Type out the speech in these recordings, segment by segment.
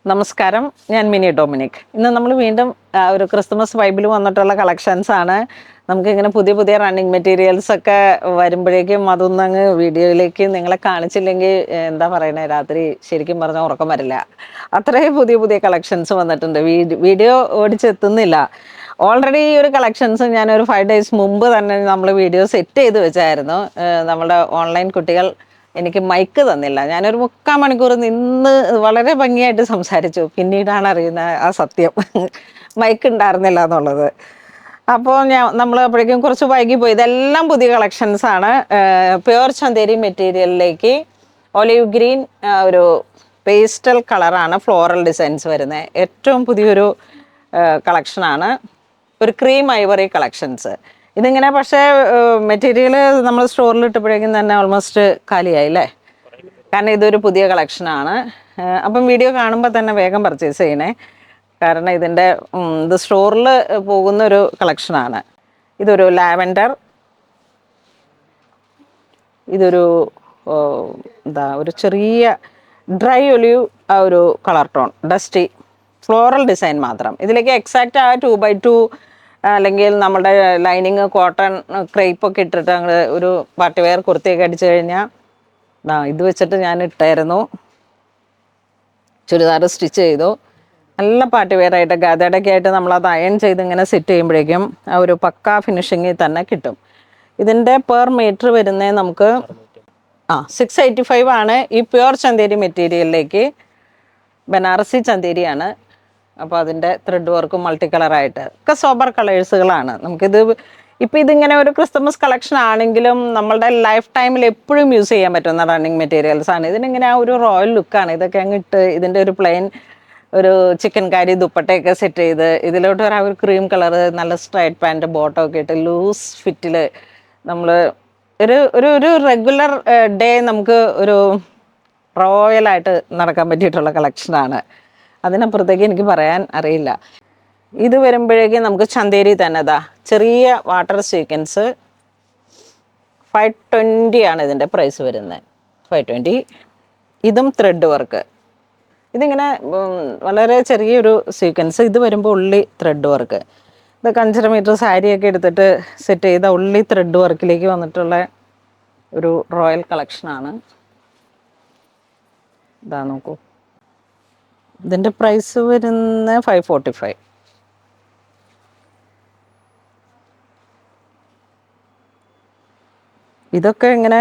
നമസ്കാരം, ഞാൻ mini Dominic. ഇന്ന് നമ്മൾ വീണ്ടും ഒരു ക്രിസ്മസ് വൈബിൽ വന്നിട്ടുള്ള കളക്ഷൻസ് ആണ്. നമുക്കിങ്ങനെ പുതിയ പുതിയ റണ്ണിങ് മെറ്റീരിയൽസ് ഒക്കെ വരുമ്പോഴേക്കും അതൊന്നും അങ്ങ് വീഡിയോയിലേക്ക് നിങ്ങളെ കാണിച്ചില്ലെങ്കിൽ എന്താ പറയണേ, രാത്രി ശരിക്കും പറഞ്ഞാൽ ഉറക്കം വരില്ല. അത്രയും പുതിയ പുതിയ കളക്ഷൻസ് വന്നിട്ടുണ്ട്. വീഡിയോ ഓടിച്ചെത്തുന്നില്ല. ഓൾറെഡി ഈ ഒരു കളക്ഷൻസ് ഞാനൊരു 5 days മുമ്പ് തന്നെ നമ്മൾ വീഡിയോ സെറ്റ് ചെയ്ത് വെച്ചായിരുന്നു. നമ്മുടെ ഓൺലൈൻ കുട്ടികൾ എനിക്ക് മൈക്ക് തന്നില്ല. ഞാനൊരു 3/4 മണിക്കൂർ നിന്ന് വളരെ ഭംഗിയായിട്ട് സംസാരിച്ചു. പിന്നീടാണ് അറിയുന്നത് ആ സത്യം മൈക്ക് ഉണ്ടായിരുന്നില്ല എന്നുള്ളത്. അപ്പോൾ നമ്മൾ അപ്പോഴേക്കും കുറച്ച് വൈകിപ്പോയി. ഇതെല്ലാം പുതിയ കളക്ഷൻസ് ആണ്. പ്യുവർ ചന്തേരി മെറ്റീരിയലിലേക്ക് ഒലിവ് ഗ്രീൻ ഒരു പേസ്റ്റൽ കളറാണ് ഫ്ലോറൽ ഡിസൈൻസ് വരുന്നത്. ഏറ്റവും പുതിയൊരു കളക്ഷനാണ്. ഒരു ക്രീം ഐവറി കളക്ഷൻസ്. ഇതിങ്ങനെ പക്ഷേ മെറ്റീരിയൽ നമ്മൾ സ്റ്റോറിൽ ഇട്ടപ്പോഴേക്കും തന്നെ ഓൾമോസ്റ്റ് കാലിയായി അല്ലേ? കാരണം ഇതൊരു പുതിയ കളക്ഷനാണ്. അപ്പം വീഡിയോ കാണുമ്പോൾ തന്നെ വേഗം പർച്ചേസ് ചെയ്യണേ. കാരണം ഇത് സ്റ്റോറിൽ പോകുന്ന ഒരു കളക്ഷനാണ്. ഇതൊരു ലാവൻഡർ, ഇതൊരു ഒരു ചെറിയ ഡ്രൈ ഒലിവ് ഒരു colour tone, dusty floral design മാത്രം. ഇതിലേക്ക് എക്സാക്റ്റ് ആ 2x2 അല്ലെങ്കിൽ നമ്മുടെ ലൈനിങ് കോട്ടൺ ക്രേപ്പൊക്കെ ഇട്ടിട്ട് അങ്ങ് ഒരു പാർട്ടി വെയർ കുർത്തിയൊക്കെ അടിച്ചു കഴിഞ്ഞാൽ ഇത് വെച്ചിട്ട് ഞാൻ ഇട്ടായിരുന്നു. ചുരിദാർ സ്റ്റിച്ച് ചെയ്തു. നല്ല പാർട്ടി വെയർ ആയിട്ട് ഗാദയുടെയൊക്കെ ആയിട്ട് നമ്മളത് അയൺ ചെയ്ത് ഇങ്ങനെ സെറ്റ് ചെയ്യുമ്പോഴേക്കും ആ ഒരു പക്കാ ഫിനിഷിങ്ങിൽ തന്നെ കിട്ടും. ഇതിൻ്റെ പെർ മീറ്റർ വരുന്നത് നമുക്ക് 685 ആണ്. ഈ പ്യുവർ ചന്തേരി മെറ്റീരിയലിലേക്ക് ബനാറസി ചന്തേരിയാണ്. അപ്പോൾ അതിൻ്റെ ത്രെഡ് വർക്കും മൾട്ടി കളറായിട്ട് ഒക്കെ സോബർ കളേഴ്സുകളാണ്. ഇതിങ്ങനെ ഒരു ക്രിസ്മസ് കളക്ഷൻ ആണെങ്കിലും നമ്മളുടെ ലൈഫ് ടൈമിൽ എപ്പോഴും യൂസ് ചെയ്യാൻ പറ്റുന്ന റണ്ണിങ് മെറ്റീരിയൽസ് ആണ്. ഇതിനിങ്ങനെ ആ ഒരു റോയൽ ലുക്കാണ്. ഇതൊക്കെ അങ്ങ് ഇട്ട് ഇതിൻ്റെ ഒരു പ്ലെയിൻ ഒരു ചിക്കൻ കാരി ദുപ്പട്ടയൊക്കെ സെറ്റ് ചെയ്ത് ഇതിലോട്ട് ഒരു ക്രീം കളർ നല്ല സ്ട്രൈറ്റ് പാൻറ്റ് ബോട്ടം ഒക്കെ ഇട്ട് ലൂസ് ഫിറ്റിൽ നമ്മൾ ഒരു ഒരു റെഗുലർ ഡേ നമുക്ക് ഒരു റോയലായിട്ട് നടക്കാൻ പറ്റിയിട്ടുള്ള കളക്ഷനാണ്. അതിനപ്പുറത്തേക്ക് എനിക്ക് പറയാൻ അറിയില്ല. ഇത് വരുമ്പോഴേക്കും നമുക്ക് ചന്തേരി തന്നെ ചെറിയ വാട്ടർ സീക്വൻസ് 520 ആണ് ഇതിൻ്റെ പ്രൈസ് വരുന്നത്. 520. ഇതും ത്രെഡ് വർക്ക്. ഇതിങ്ങനെ വളരെ ചെറിയൊരു സീക്വൻസ്. ഇത് വരുമ്പോൾ ഉള്ളി ത്രെഡ് വർക്ക്. ഇതൊക്കെ 5.5 മീറ്റർ സാരിയൊക്കെ എടുത്തിട്ട് സെറ്റ് ചെയ്ത ഉള്ളി ത്രെഡ് വർക്കിലേക്ക് വന്നിട്ടുള്ള ഒരു റോയൽ കളക്ഷനാണ്. ഇതാ നോക്കൂ. ഇതിൻ്റെ പ്രൈസ് വരുന്ന 545. ഇതൊക്കെ ഇങ്ങനെ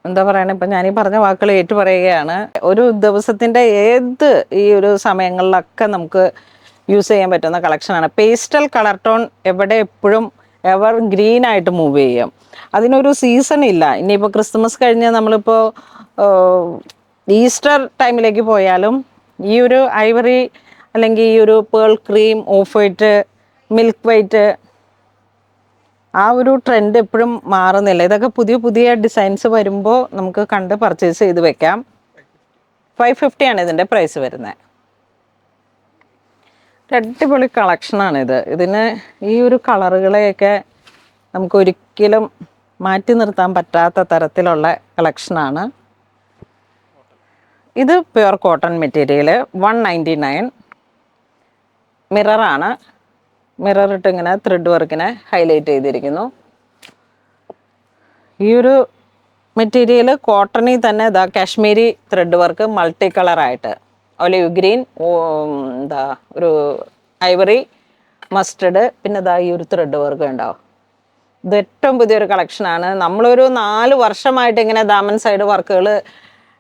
എന്താ പറയണേ, ഇപ്പം ഞാനീ പറഞ്ഞ വാക്കുകൾ ഏറ്റു പറയുകയാണ്. ഒരു ദിവസത്തിൻ്റെ ഈ ഒരു സമയങ്ങളിലൊക്കെ നമുക്ക് യൂസ് ചെയ്യാൻ പറ്റുന്ന കളക്ഷനാണ്. പേസ്റ്റൽ കളർ ടോൺ എവിടെ എപ്പോഴും എവർ ഗ്രീൻ ആയിട്ട് മൂവ് ചെയ്യും. അതിനൊരു സീസൺ ഇല്ല. ഇനിയിപ്പോൾ ക്രിസ്മസ് കഴിഞ്ഞ് നമ്മളിപ്പോൾ ഈസ്റ്റർ ടൈമിലേക്ക് പോയാലും ഈ ഒരു ഐവറി അല്ലെങ്കിൽ ഈ ഒരു pearl cream, of white, milk white, ആ ഒരു ട്രെൻഡ് എപ്പോഴും മാറുന്നില്ല. ഇതൊക്കെ പുതിയ പുതിയ ഡിസൈൻസ് വരുമ്പോൾ നമുക്ക് കണ്ട് പർച്ചേസ് ചെയ്ത് വെക്കാം. 550 ആണ് ഇതിൻ്റെ പ്രൈസ് വരുന്നത്. അടിപൊളി കളക്ഷനാണിത്. ഇതിന് ഈ ഒരു കളറുകളെയൊക്കെ നമുക്ക് ഒരിക്കലും മാറ്റി നിർത്താൻ പറ്റാത്ത തരത്തിലുള്ള കളക്ഷനാണ്. ഇത് പ്യുവർ കോട്ടൺ മെറ്റീരിയൽ 199. മിററാണ്. മിററിട്ട് ഇങ്ങനെ ത്രെഡ് വർക്കിനെ ഹൈലൈറ്റ് ചെയ്തിരിക്കുന്നു. ഈ ഒരു മെറ്റീരിയൽ കോട്ടണിൽ തന്നെ കാശ്മീരി ത്രെഡ് വർക്ക് മൾട്ടി കളറായിട്ട് ഒലിവ് ഗ്രീൻ, ഒരു ഐവറി, മസ്റ്റർഡ്, പിന്നെ ഈ ഒരു ത്രെഡ് വർക്ക് ഉണ്ടാവും. ഇത് ഏറ്റവും പുതിയൊരു കളക്ഷനാണ്. നമ്മളൊരു 4 വർഷമായിട്ട് ഇങ്ങനെ ദാമൻ സൈഡ് വർക്കുകൾ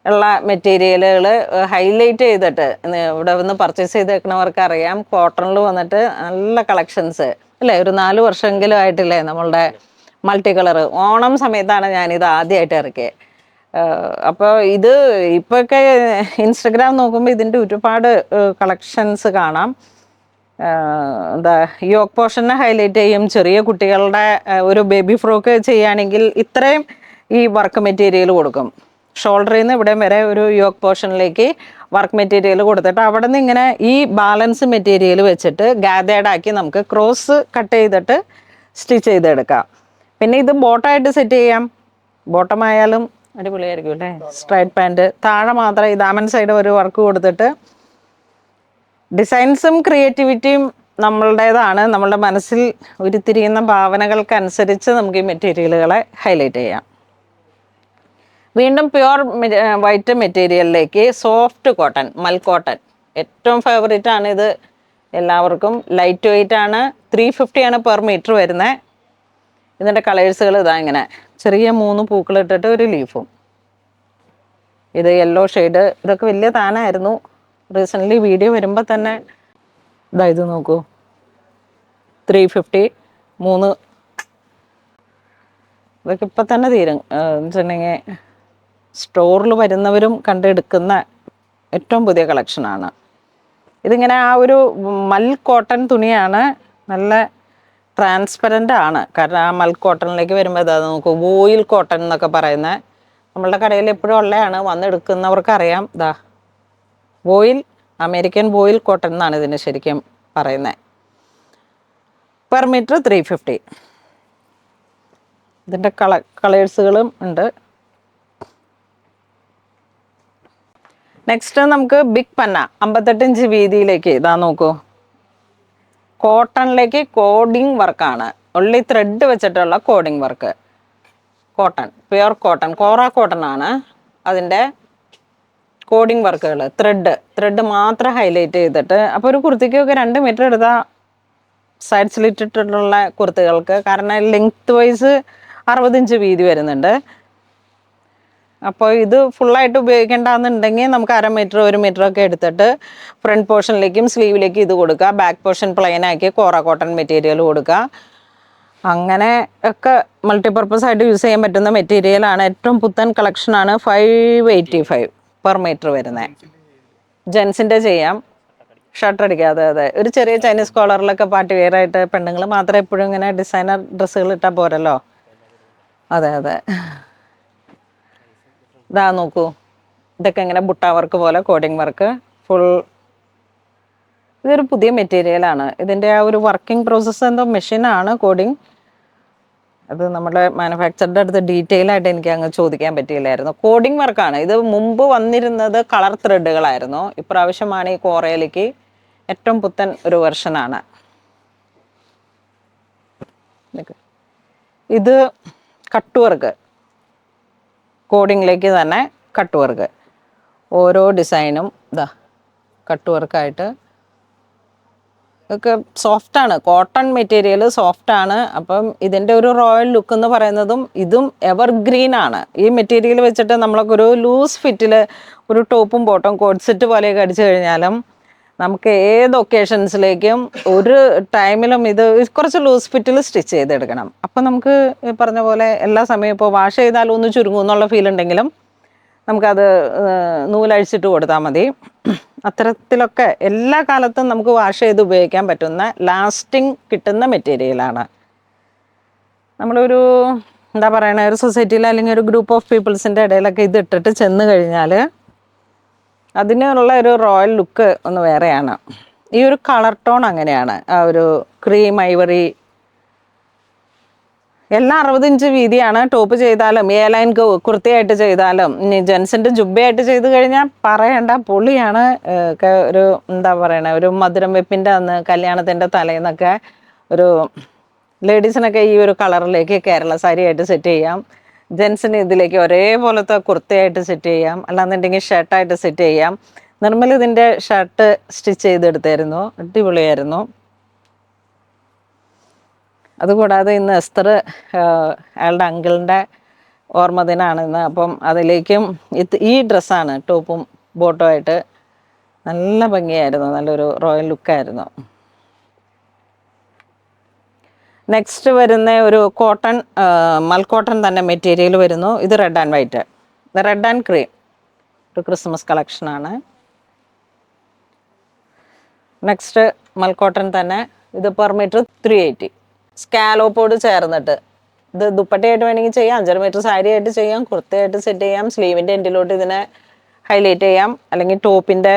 ഉള്ള മെറ്റീരിയലുകൾ ഹൈലൈറ്റ് ചെയ്തിട്ട് ഇവിടെ വന്ന് പർച്ചേസ് ചെയ്തേക്കുന്നവർക്ക് അറിയാം. കോട്ടണിൽ വന്നിട്ട് നല്ല കളക്ഷൻസ് അല്ലേ? ഒരു 4 വർഷമെങ്കിലും ആയിട്ടില്ലേ നമ്മളുടെ മൾട്ടി കളർ. ഓണം സമയത്താണ് ഞാനിത് ആദ്യമായിട്ട് ഇറക്കിയത്. അപ്പോൾ ഇത് ഇപ്പോഴൊക്കെ ഇൻസ്റ്റഗ്രാം നോക്കുമ്പോൾ ഇതിൻ്റെ ഒരുപാട് കളക്ഷൻസ് കാണാം. യോക്ക് പോർഷനെ ഹൈലൈറ്റ് ചെയ്യും. ചെറിയ കുട്ടികളുടെ ഒരു ബേബി ഫ്രോക്ക് ചെയ്യുകയാണെങ്കിൽ ഇത്രയും ഈ വർക്ക് മെറ്റീരിയൽ കൊടുക്കും. ഷോൾഡറിൽ നിന്ന് ഇവിടെ വരെ ഒരു യോക്ക് പോർഷനിലേക്ക് വർക്ക് മെറ്റീരിയൽ കൊടുത്തിട്ട് അവിടെ നിന്ന് ഇങ്ങനെ ഈ ബാലൻസ് മെറ്റീരിയൽ വെച്ചിട്ട് ഗാദേഡാക്കി നമുക്ക് ക്രോസ് കട്ട് ചെയ്തിട്ട് സ്റ്റിച്ച് ചെയ്തെടുക്കാം. പിന്നെ ഇത് ബോട്ടമായിട്ട് സെറ്റ് ചെയ്യാം. ബോട്ടമായാലും അടിപൊളിയായിരിക്കും അല്ലേ? സ്ട്രൈറ്റ് പാൻറ്റ് താഴെ മാത്രം ഈ ദാമൻ സൈഡ് ഒരു വർക്ക് കൊടുത്തിട്ട് ഡിസൈൻസും ക്രിയേറ്റിവിറ്റിയും നമ്മളുടേതാണ്. നമ്മളുടെ മനസ്സിൽ ഉരുത്തിരിയുന്ന ഭാവനകൾക്കനുസരിച്ച് നമുക്ക് ഈ മെറ്റീരിയലുകളെ ഹൈലൈറ്റ് ചെയ്യാം. വീണ്ടും പ്യുവർ വൈറ്റ് മെറ്റീരിയലിലേക്ക് സോഫ്റ്റ് കോട്ടൺ, മൽ കോട്ടൺ ഏറ്റവും ഫേവറേറ്റ് ആണ് ഇത് എല്ലാവർക്കും. ലൈറ്റ് വെയിറ്റ് ആണ്. 350 ആണ് പെർ മീറ്റർ വരുന്നത്. ഇതിൻ്റെ കളേഴ്സുകൾ ഇതാ ഇങ്ങനെ ചെറിയ 3 പൂക്കളിട്ടിട്ട് ഒരു ലീഫും. ഇത് യെല്ലോ ഷെയ്ഡ്. ഇതൊക്കെ വലിയ താനായിരുന്നു. റീസെൻ്റ്ലി വീഡിയോ വരുമ്പോൾ തന്നെ ഇതാ ഇത് നോക്കൂ, 350 3. ഇതൊക്കെ ഇപ്പം തന്നെ തീരും വെച്ചിട്ടുണ്ടെങ്കിൽ സ്റ്റോറിൽ വരുന്നവരും കണ്ടെടുക്കുന്ന ഏറ്റവും പുതിയ കളക്ഷനാണ്. ഇതിങ്ങനെ ആ ഒരു മൽ കോട്ടൺ തുണിയാണ്. നല്ല ട്രാൻസ്പെറൻ്റ് ആണ്. കാരണം ആ മൽ കോട്ടണിലേക്ക് വരുമ്പോൾ ഇതാ നോക്കൂ, വോയിൽ കോട്ടൺ എന്നൊക്കെ പറയുന്നത് നമ്മളുടെ കടയിൽ എപ്പോഴും ഉള്ളതാണ്. വന്നെടുക്കുന്നവർക്ക് അറിയാം. ഇതാ വോയിൽ, അമേരിക്കൻ വോയിൽ കോട്ടൺ എന്നാണ് ഇതിന് ശരിക്കും പറയുന്നത്. Per metre 350. ഇതിൻ്റെ കളേഴ്സുകളും ഉണ്ട്. നെക്സ്റ്റ് നമുക്ക് ബിഗ് പന്ന 58 ഇഞ്ച് വീതിയിലേക്ക് ഇതാ നോക്കൂ, കോട്ടണിലേക്ക് കോഡിങ് വർക്കാണ്. ഉള്ളി ത്രെഡ് വെച്ചിട്ടുള്ള coding work. Cotton, pure cotton, kora cotton ആണ് അതിൻ്റെ കോഡിങ് വർക്കുകൾ. ത്രെഡ് മാത്രം ഹൈലൈറ്റ് ചെയ്തിട്ട്. അപ്പോൾ ഒരു കുർത്തിക്കൊക്കെ 2 മീറ്റർ എടുത്താൽ സൈഡ് സ്ലിറ്റിട്ടുള്ള കുർത്തികൾക്ക്, കാരണം ലെങ്ത് വൈസ് 60 ഇഞ്ച് വീതി വരുന്നുണ്ട്. അപ്പോൾ ഇത് ഫുള്ളായിട്ട് ഉപയോഗിക്കേണ്ടതെന്നുണ്ടെങ്കിൽ നമുക്ക് 1/2 മീറ്റർ 1 മീറ്റർ ഒക്കെ എടുത്തിട്ട് ഫ്രണ്ട് പോർഷനിലേക്കും സ്ലീവിലേക്കും ഇത് കൊടുക്കുക. ബാക്ക് പോർഷൻ പ്ലെയിൻ ആക്കി കോറ കോട്ടൺ മെറ്റീരിയൽ കൊടുക്കുക. അങ്ങനെ ഒക്കെ മൾട്ടിപർപ്പസ് ആയിട്ട് യൂസ് ചെയ്യാൻ പറ്റുന്ന മെറ്റീരിയലാണ്. ഏറ്റവും പുത്തൻ കളക്ഷനാണ്. 585 പെർ മീറ്റർ വരുന്നത്. ജെൻസിൻ്റെ ചെയ്യാം, ഷർട്ട് അടിക്കാതെ. അതെ, ഒരു ചെറിയ ചൈനീസ് കോളറിലൊക്കെ പാർട്ടി വെയർ ആയിട്ട് പെണ്ണുങ്ങൾ മാത്രം എപ്പോഴും ഇങ്ങനെ ഡിസൈനർ ഡ്രസ്സുകൾ ഇട്ടാൽ പോരല്ലോ. അതെ അതെ, ഇതാ നോക്കൂ, ഇതൊക്കെ ഇങ്ങനെ ബുട്ട വർക്ക് പോലെ കോഡിങ് വർക്ക് ഫുൾ. ഇതൊരു പുതിയ മെറ്റീരിയലാണ്. ഇതിൻ്റെ ആ ഒരു വർക്കിംഗ് പ്രോസസ്സ് എന്തോ മെഷീനാണ് കോഡിങ്. അത് നമ്മുടെ മാനുഫാക്ചറുടെ അടുത്ത് ഡീറ്റെയിൽ ആയിട്ട് എനിക്ക് അങ്ങ് ചോദിക്കാൻ പറ്റിയില്ലായിരുന്നു. കോഡിങ് വർക്കാണ് ഇത്. മുമ്പ് വന്നിരുന്നത് കളർ ത്രെഡുകളായിരുന്നു. ഇപ്രാവശ്യമാണ് ഈ കോറയിലേക്ക് ഏറ്റവും പുത്തൻ ഒരു വെർഷനാണ്. ഇത് കട്ട് വർക്ക്, കോഡിങ്ങിലേക്ക് തന്നെ കട്ട് വർക്ക്. ഓരോ ഡിസൈനും ഇതാ കട്ട് വർക്കായിട്ട്. ഒക്കെ സോഫ്റ്റാണ്, കോട്ടൺ മെറ്റീരിയൽ സോഫ്റ്റാണ്. അപ്പം ഇതിൻ്റെ ഒരു റോയൽ ലുക്ക് എന്ന് പറയുന്നതും ഇതും എവർഗ്രീൻ ആണ്. ഈ മെറ്റീരിയൽ വെച്ചിട്ട് നമ്മളൊക്കെ ഒരു ലൂസ് ഫിറ്റിൽ ഒരു ടോപ്പും ബോട്ടും കോട്ട് സെറ്റ് പോലെയൊക്കെ അടിച്ചു കഴിഞ്ഞാലും നമുക്ക് ഏത് ഒക്കേഷൻസിലേക്കും ഒരു ടൈമിലും ഇത് കുറച്ച് ലൂസ് ഫിറ്റിൽ സ്റ്റിച്ച് ചെയ്തെടുക്കണം. അപ്പം നമുക്ക് ഈ പറഞ്ഞ പോലെ എല്ലാ സമയവും ഇപ്പോൾ വാഷ് ചെയ്താലും ഒന്ന് ചുരുങ്ങും എന്നുള്ള ഫീൽ ഉണ്ടെങ്കിലും നമുക്കത് നൂലഴിച്ചിട്ട് കൊടുത്താൽ മതി. അത്തരത്തിലൊക്കെ എല്ലാ കാലത്തും നമുക്ക് വാഷ് ചെയ്ത് ഉപയോഗിക്കാൻ പറ്റുന്ന ലാസ്റ്റിംഗ് കിട്ടുന്ന മെറ്റീരിയലാണ്. നമ്മളൊരു എന്താ പറയണ, ഒരു സൊസൈറ്റിയിൽ അല്ലെങ്കിൽ ഒരു ഗ്രൂപ്പ് ഓഫ് പീപ്പിൾസിൻ്റെ ഇടയിലൊക്കെ ഇത് ഇട്ടിട്ട് ചെന്ന് കഴിഞ്ഞാൽ അതിനുള്ള ഒരു റോയൽ ലുക്ക് ഒന്ന് വേറെയാണ്. ഈ ഒരു കളർ ടോൺ അങ്ങനെയാണ്. ആ ഒരു ക്രീം ഐവറി. എല്ലാം 60 ഇഞ്ച് വീതിയാണ്. ടോപ്പ് ചെയ്താലും എ ലൈൻ കുർത്തിയായിട്ട് ചെയ്താലും ഇനി ജെൻസിൻ്റെ ജുബയായിട്ട് ചെയ്ത് കഴിഞ്ഞാൽ പറയണ്ട, പൊളിയാണ്. ഒരു എന്താ പറയണ, ഒരു മധുരം വെപ്പിൻ്റെ അന്ന് കല്യാണത്തിൻ്റെ തലേന്നൊക്കെ ഒരു ലേഡീസിനൊക്കെ ഈ ഒരു കളറിലേക്ക് കേരള സാരിയായിട്ട് സെറ്റ് ചെയ്യാം. ജെൻസിന് ഇതിലേക്ക് ഒരേപോലത്തെ കുർത്തയായിട്ട് സെറ്റ് ചെയ്യാം, അല്ലാന്നുണ്ടെങ്കിൽ ഷർട്ടായിട്ട് സെറ്റ് ചെയ്യാം. നിർമ്മൽ ഇതിൻ്റെ ഷർട്ട് സ്റ്റിച്ച് ചെയ്തെടുത്തായിരുന്നു, അടിപൊളിയായിരുന്നു. അതുകൂടാതെ ഇന്ന് എസ്തർ അയാളുടെ അങ്കിളിൻ്റെ ഓർമ്മദിനാണ് ഇന്ന്. അപ്പം അതിലേക്കും ഈ ഡ്രസ്സാണ്, ടോപ്പും ബോട്ടും ആയിട്ട് നല്ല ഭംഗിയായിരുന്നു, നല്ലൊരു റോയൽ ലുക്കായിരുന്നു. നെക്സ്റ്റ് വരുന്ന ഒരു കോട്ടൺ, മൽക്കോട്ടൺ തന്നെ മെറ്റീരിയൽ വരുന്നു. ഇത് red and white, red and cream, ഒരു ക്രിസ്മസ് കളക്ഷനാണ്. നെക്സ്റ്റ് മൽക്കോട്ടൺ തന്നെ, ഇത് പെർ മീറ്റർ 380. സ്കാലോപ്പോട് ചേർന്നിട്ട് ഇത് ദുപ്പട്ടയായിട്ട് വേണമെങ്കിൽ ചെയ്യാം, 5 മീറ്റർ സാരി ആയിട്ട് ചെയ്യാം, കുർത്തയായിട്ട് സെറ്റ് ചെയ്യാം. സ്ലീവിൻ്റെ എൻഡിലോട്ട് ഇതിനെ ഹൈലൈറ്റ് ചെയ്യാം, അല്ലെങ്കിൽ ടോപ്പിൻ്റെ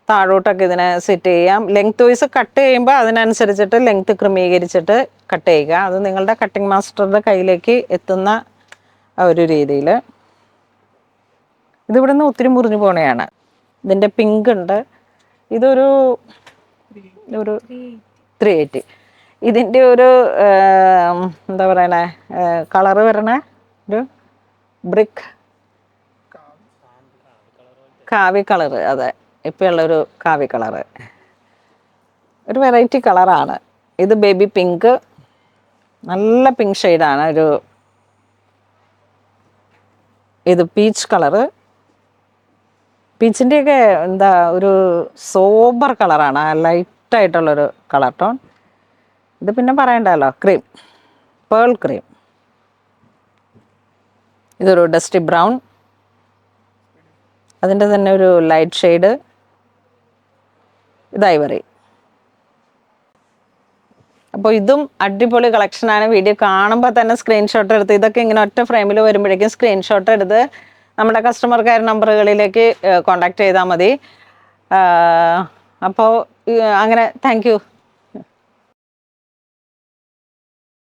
താഴോട്ടൊക്കെ ഇതിനെ സെറ്റ് ചെയ്യാം. ലെങ്ത് വൈസ് കട്ട് ചെയ്യുമ്പോൾ അതിനനുസരിച്ചിട്ട് ലെങ്ത് ക്രമീകരിച്ചിട്ട് കട്ട് ചെയ്യുക. അത് നിങ്ങളുടെ കട്ടിങ് മാസ്റ്ററുടെ കയ്യിലേക്ക് എത്തുന്ന ആ ഒരു രീതിയിൽ. ഇതിവിടെ നിന്ന് ഒത്തിരി മുറിഞ്ഞു പോണയാണ്. ഇതിൻ്റെ പിങ്ക് ഉണ്ട്. ഇതൊരു ഒരു 380. ഇതിൻ്റെ ഒരു എന്താ പറയണേ കളറ് വരണേ ഒരു ബ്രിക്ക് കാവി കളറ്. അതെ, ഇപ്പം ഉള്ളൊരു കാവി കളറ്, ഒരു വെറൈറ്റി കളറാണ് ഇത്. ബേബി പിങ്ക്, നല്ല പിങ്ക് ഷെയ്ഡാണ്. ഇത് പീച്ച് കളറ്. പീച്ചിൻ്റെയൊക്കെ എന്താ ഒരു സോബർ കളറാണ്, ലൈറ്റായിട്ടുള്ളൊരു കളർ ടോൺ. ഇത് പിന്നെ പറയണ്ടല്ലോ, ക്രീം, പേൾ ക്രീം. ഇതൊരു ഡസ്റ്റി ബ്രൗൺ, അതിൻ്റെ തന്നെ ഒരു ലൈറ്റ് ഷെയ്ഡ്. ഇത് ഐവറി. അപ്പോൾ ഇതും അടിപൊളി കളക്ഷനാണ്. വീഡിയോ കാണുമ്പോൾ തന്നെ സ്ക്രീൻഷോട്ട് എടുത്ത്, ഇതൊക്കെ ഇങ്ങനെ ഒറ്റ ഫ്രെയിമിൽ വരുമ്പോഴേക്കും സ്ക്രീൻഷോട്ട് എടുത്ത് നമ്മുടെ കസ്റ്റമർ കെയർ നമ്പറുകളിലേക്ക് കോൺടാക്ട് ചെയ്താൽ മതി. അപ്പോൾ അങ്ങനെ താങ്ക് യു.